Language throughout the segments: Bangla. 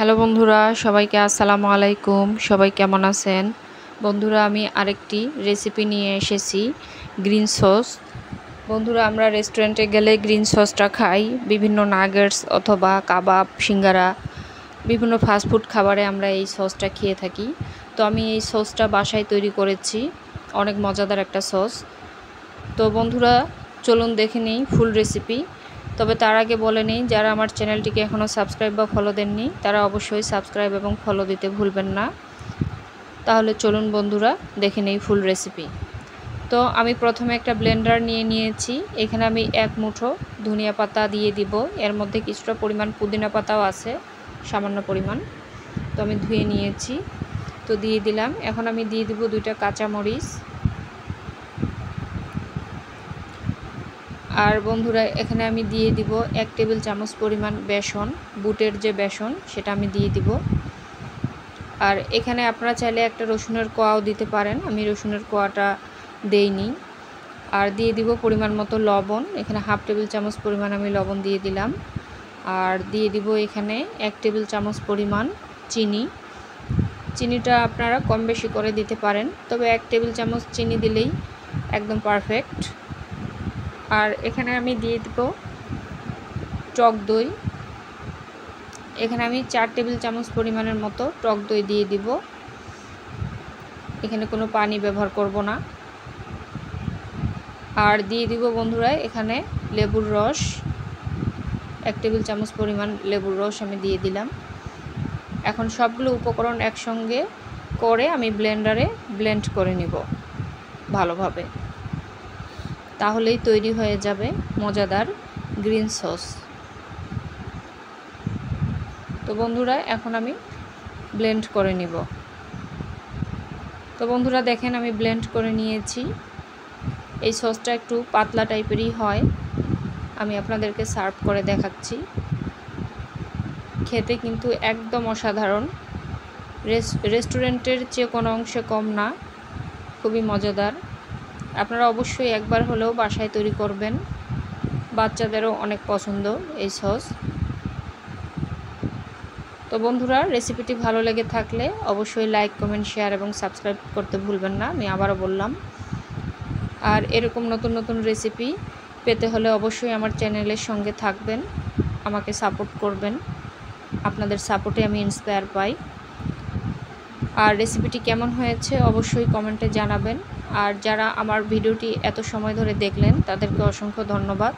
হ্যালো বন্ধুরা, সবাইকে আসসালামু আলাইকুম। সবাই কেমন আছেন? বন্ধুরা, আমি আরেকটি রেসিপি নিয়ে এসেছি, গ্রিন সস। বন্ধুরা, আমরা রেস্টুরেন্টে গেলে গ্রিন সসটা খাই। বিভিন্ন নাগেটস অথবা কাবাব, সিঙ্গারা, বিভিন্ন ফাস্টফুড খাবারে আমরা এই সসটা খেয়ে থাকি। তো আমি এই সসটা বাসায় তৈরি করেছি, অনেক মজাদার একটা সস। তো বন্ধুরা, চলুন দেখে নিই ফুল রেসিপি। তবে তার আগে বলে নিই, যারা আমার চ্যানেলটিকে এখনও সাবস্ক্রাইব বা ফলো দেননি তারা অবশ্যই সাবস্ক্রাইব এবং ফলো দিতে ভুলবেন না। তাহলে চলুন বন্ধুরা, দেখে নিই ফুল রেসিপি। তো আমি প্রথমে একটা ব্লেন্ডার নিয়ে নিয়েছি। এখানে আমি 1 মুঠো ধনিয়া পাতা দিয়ে দিব। এর মধ্যে কিছুটা পরিমাণ পুদিনা পাতাও আছে, সামান্য পরিমাণ। তো আমি ধুয়ে নিয়েছি, তো দিয়ে দিলাম। এখন আমি দিয়ে দিব 2টা কাঁচামরিচ। আর বন্ধুরা, এখানে আমি দিয়ে দিব 1 টেবিল চামচ পরিমাণ বেসন, বুটের যে বেসন সেটা আমি দিয়ে দিব। আর এখানে আপনারা চাইলে একটা রসুনের কোয়াও দিতে পারেন, আমি রসুনের কোয়াটা দেইনি। আর দিয়ে দিব পরিমাণ মতো লবণ। এখানে 1/2 টেবিল চামচ পরিমাণ আমি লবণ দিয়ে দিলাম। আর দিয়ে দিব এখানে 1 টেবিল চামচ পরিমাণ চিনি। চিনিটা আপনারা কম বেশি করে দিতে পারেন, তবে 1 টেবিল চামচ চিনি দিলেই একদম পারফেক্ট। আর এখানে আমি দিয়ে দেব টক দই। এখানে আমি 4 টেবিল চামচ পরিমাণের মতো টক দই দিয়ে দিব। এখানে কোনো পানি ব্যবহার করব না। আর দিয়ে দিব বন্ধুরা এখানে লেবুর রস, 1 টেবিল চামচ পরিমাণ লেবুর রস আমি দিয়ে দিলাম। এখন সবগুলো উপকরণ একসঙ্গে করে আমি ব্লেন্ডারে ব্লেন্ড করে নিব ভালোভাবে। তাহলেই তৈরি হয়ে যাবে মজাদার গ্রিন সস। তো বন্ধুরা, এখন আমি ব্লেন্ড করে নিব। তো বন্ধুরা দেখেন, আমি ব্লেন্ড করে নিয়েছি। এই সসটা একটু পাতলা টাইপেরই হয়। আমি আপনাদেরকে সার্ভ করে দেখাচ্ছি। খেতে কিন্তু একদম অসাধারণ, রেস্টুরেন্টের চেয়ে কোনো অংশে কম না, খুবই মজাদার। আপনারা অবশ্যই একবার হলেও বাসায় তৈরি করবেন, বাচ্চাদেরও অনেক পছন্দ এই সস। তো বন্ধুরা, রেসিপিটি ভালো লেগে থাকলে অবশ্যই লাইক, কমেন্ট, শেয়ার এবং সাবস্ক্রাইব করতে ভুলবেন না, আমি আবারও বললাম। আর এরকম নতুন নতুন রেসিপি পেতে হলে অবশ্যই আমার চ্যানেলের সঙ্গে থাকবেন, আমাকে সাপোর্ট করবেন। আপনাদের সাপোর্টে আমি ইন্সপায়ার পাই। আর রেসিপিটি কেমন হয়েছে অবশ্যই কমেন্টে জানাবেন। আর যারা আমার ভিডিওটি এত সময় ধরে দেখলেন তাদেরকে অসংখ্য ধন্যবাদ।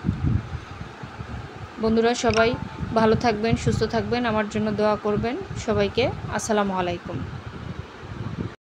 বন্ধুরা, সবাই ভালো থাকবেন, সুস্থ থাকবেন, আমার জন্য দোয়া করবেন। সবাইকে আসসালামু আলাইকুম।